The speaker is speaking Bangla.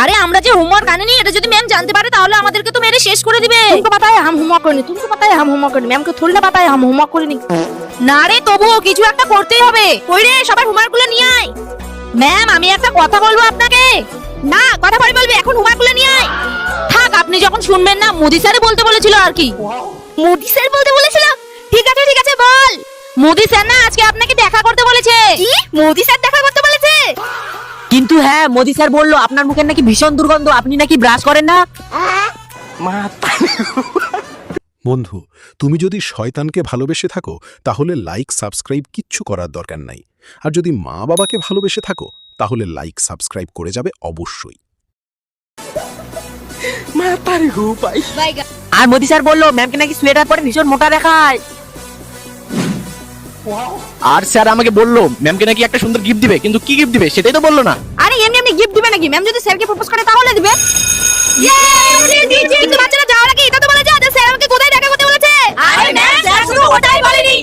अरे আমরা যে হোমওয়ার্ক আনিনি এটা যদি ম্যাম জানতে পারে তাহলে আমাদেরকে তো মেরে শেষ করে দিবে। तुमको पता है हम होमवर्क करेंगे, तुमको पता है हम होमवर्क करेंगे, मैम को थोड़ी ना पता है हम होमवर्क करेंगे। না রে তবুও কিছু একটা করতেই হবে। কই রে সবাই হোমওয়ার্কগুলো নিয়ে আয়। ম্যাম আমি একটা কথা বলবো আপনাকে। না কথা পরে বলবি, এখন হোমওয়ার্কগুলো নিয়ে আয়। থাক আপনি যখন শুনবেন না, মোদি স্যারে বলতে বলেছিল আর কি। মোদি স্যার বলতে বলেছিল? ঠিক আছে বল। মোদি স্যার না আজকে আপনাকে দেখা করতে বলেছে। কি মোদি স্যার দেখা করতে বলেছে? কিন্তু হ্যাঁ মোদি স্যার বললো আপনার মুখের নাকি ভীষণ দুর্গন্ধ, আপনি নাকি ব্রাশ করেন না। বন্ধু, তুমি যদি শয়তানকে ভালোবেসে থাকো তাহলে লাইক সাবস্ক্রাইব কিচ্ছু করার দরকার নাই। আর যদি মা বাবাকে ভালোবেসে থাকো তাহলে লাইক সাবস্ক্রাইব করে যাবে অবশ্যই। আর মোদি স্যার বললো ম্যামকে নাকি সোয়েটার পরে ভীষণ মোটা দেখায়। আর স্যার আমাকে বললো ম্যামকে নাকি একটা সুন্দর গিফট দিবে, কিন্তু কি গিফট দিবে সেটাই তো বললো না। আরে এমনি গিফট দিবে নাকি? ম্যাম যদি স্যারকে প্রপোজ করে তাহলে দিবে। কিন্তু বাচ্চারা যাওয়ার আগে এটা তো বলে যা যে স্যার আমাকে কোথায় দেখা করতে বলেছে। আরে ম্যাম স্যার শুধু ওটাই বলেনি।